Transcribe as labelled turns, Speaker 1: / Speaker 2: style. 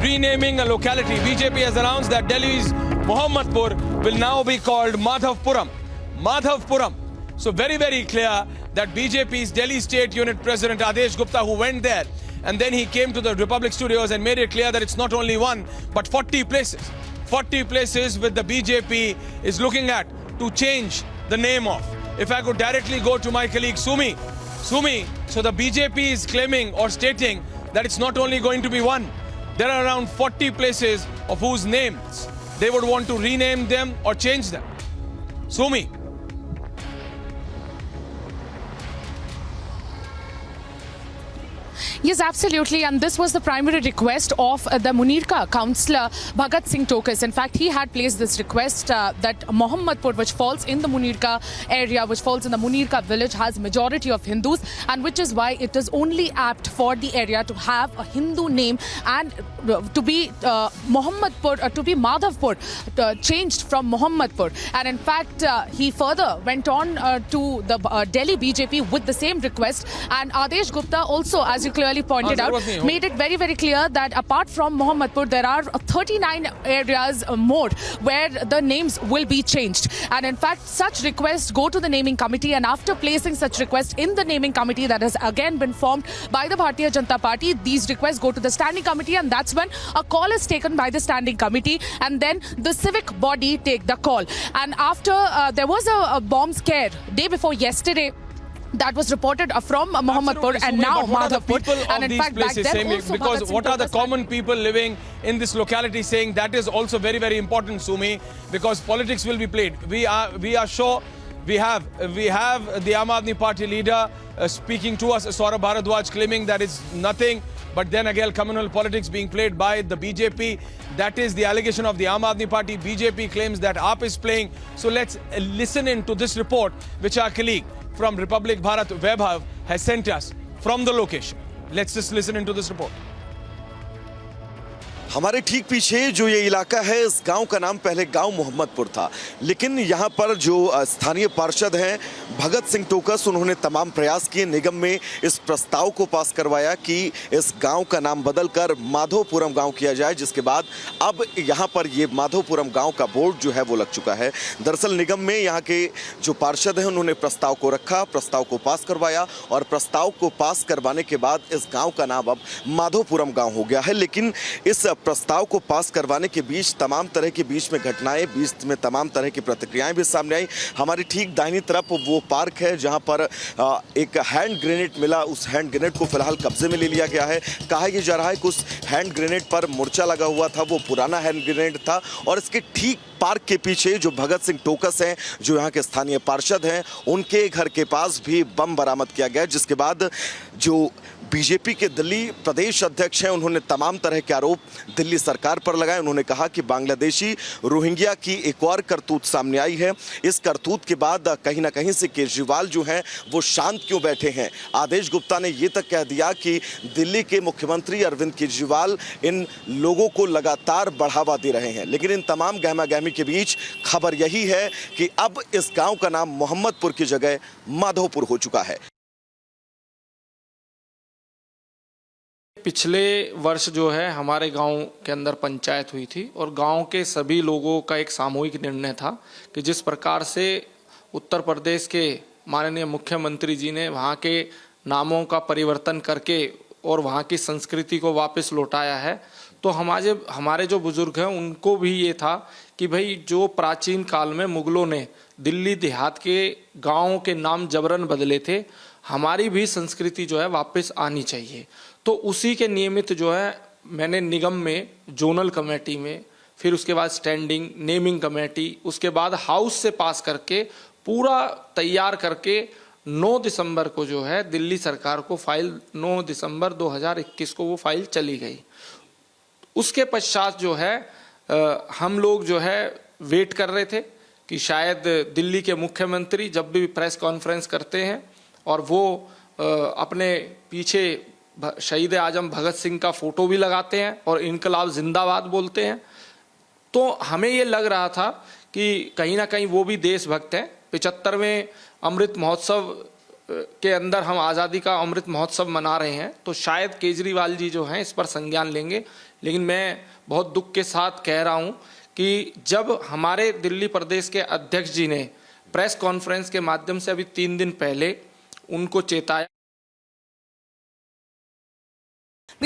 Speaker 1: renaming a locality. BJP has announced that Delhi's Mohammadpur will now be called Madhavpuram. Madhavpuram. So very, very clear that BJP's Delhi State Unit President Adesh Gupta, who went there, and then he came to the Republic Studios and made it clear that it's not only one, but 40 places. 40 places which the BJP is looking at to change the name of. If I could directly go to my colleague Sumi, so the BJP is claiming or stating that it's not only going to be one. There are around 40 places of whose names they would want to rename them or change them. Sumi.
Speaker 2: Yes, absolutely. And this was the primary request of the Munirka councillor Bhagat Singh Tokas. In fact, he had placed this request that Mohammadpur, which falls in the Munirka area, which falls in the Munirka village, has majority of Hindus, and which is why it is only apt for the area to have a Hindu name and to be Mohammadpur, to be Madhavpur, changed from Mohammadpur. And in fact, he further went on to the Delhi BJP with the same request. And Adesh Gupta also, as you clearly pointed out, made it very, very clear that apart from Mohammadpur, there are 39 areas more where the names will be changed. And in fact, such requests go to the naming committee, and after placing such requests in the naming committee that has again been formed by the Bharatiya Janata Party, these requests go to the standing committee, and that's when a call is taken by the standing committee, and then the civic body take the call. And after there was a bomb scare day before yesterday, that was reported from Mohammadpur and now Madhavpur.
Speaker 1: And in fact, back then also because what are the common people living in this locality saying? That is also very, very important, Sumi, because politics will be played. We are sure we have the Aam Aadmi Party leader speaking to us, Saurabh Bharadwaj, claiming that it's nothing. But then again, communal politics being played by the BJP. That is the allegation of the Aam Aadmi Party. BJP claims that AAP is playing. So let's listen in to this report, which our colleague from Republic Bharat, Vaibhav, has sent us from the location. Let's just listen into this report.
Speaker 3: हमारे ठीक पीछे जो ये इलाका है, इस गांव का नाम पहले गांव मोहम्मदपुर था, लेकिन यहाँ पर जो स्थानीय पार्षद हैं भगत सिंह टोकस, उन्होंने तमाम प्रयास किए, निगम में इस प्रस्ताव को पास करवाया कि इस गांव का नाम बदलकर माधोपुरम गांव किया जाए, जिसके बाद अब यहाँ पर ये माधोपुरम गांव का बोर्ड जो है वो लग चुका है। दरअसल निगम में यहाँ के जो पार्षद हैं उन्होंने प्रस्ताव को रखा, प्रस्ताव को पास करवाया, और प्रस्ताव को पास करवाने के बाद इस गाँव का नाम अब माधोपुरम गाँव हो गया है। लेकिन इस प्रस्ताव को पास करवाने के बीच तमाम तरह के बीच में घटनाएं, बीच में तमाम तरह की प्रतिक्रियाएं भी सामने आई। हमारी ठीक दाहिनी तरफ वो पार्क है जहां पर एक हैंड ग्रेनेड मिला, उस हैंड ग्रेनेड को फिलहाल कब्जे में ले लिया गया है। कहा यह जा रहा है कि उस हैंड ग्रेनेड पर मोर्चा लगा हुआ था, वो पुराना हैंड ग्रेनेड था, और इसके ठीक पार्क के पीछे जो भगत सिंह टोकस हैं, जो यहाँ के स्थानीय पार्षद हैं, उनके घर के पास भी बम बरामद किया गया, जिसके बाद जो बीजेपी के दिल्ली प्रदेश अध्यक्ष हैं उन्होंने तमाम तरह के आरोप दिल्ली सरकार पर लगाए। उन्होंने कहा कि बांग्लादेशी रोहिंग्या की एक और करतूत सामने आई है। इस करतूत के बाद कहीं ना कहीं से केजरीवाल जो हैं वो शांत क्यों बैठे हैं। आदेश गुप्ता ने ये तक कह दिया कि दिल्ली के मुख्यमंत्री अरविंद केजरीवाल इन लोगों को लगातार बढ़ावा दे रहे हैं। लेकिन इन तमाम गहमा गहमी के बीच खबर यही है कि अब इस गाँव का नाम मोहम्मदपुर की जगह माधोपुर हो चुका है।
Speaker 4: पिछले वर्ष जो है हमारे गांव के अंदर पंचायत हुई थी, और गांव के सभी लोगों का एक सामूहिक निर्णय था कि जिस प्रकार से उत्तर प्रदेश के माननीय मुख्यमंत्री जी ने वहां के नामों का परिवर्तन करके और वहां की संस्कृति को वापस लौटाया है, तो हमारे जो बुजुर्ग हैं उनको भी ये था कि भाई जो प्राचीन काल में मुगलों ने दिल्ली देहात के गाँव के नाम जबरन बदले थे, हमारी भी संस्कृति जो है वापस आनी चाहिए। तो उसी के नियमित जो है मैंने निगम में जोनल कमेटी में, फिर उसके बाद स्टैंडिंग नेमिंग कमेटी, उसके बाद हाउस से पास करके पूरा तैयार करके 9 दिसंबर को जो है दिल्ली सरकार को फाइल 9 दिसंबर 2021 को वो फाइल चली गई। उसके पश्चात जो है हम लोग जो है वेट कर रहे थे कि शायद दिल्ली के मुख्यमंत्री जब भी प्रेस कॉन्फ्रेंस करते हैं और वो अपने पीछे शहीद आजम भगत सिंह का फोटो भी लगाते हैं और इनकलाब जिंदाबाद बोलते हैं, तो हमें ये लग रहा था कि कहीं ना कहीं वो भी देशभक्त हैं। 75वें अमृत महोत्सव के अंदर हम आज़ादी का अमृत महोत्सव मना रहे हैं, तो शायद केजरीवाल जी जो हैं इस पर संज्ञान लेंगे। लेकिन मैं बहुत दुख के साथ कह रहा हूं कि जब हमारे दिल्ली प्रदेश के अध्यक्ष जी ने प्रेस कॉन्फ्रेंस के माध्यम से अभी 3 दिन पहले उनको चेताया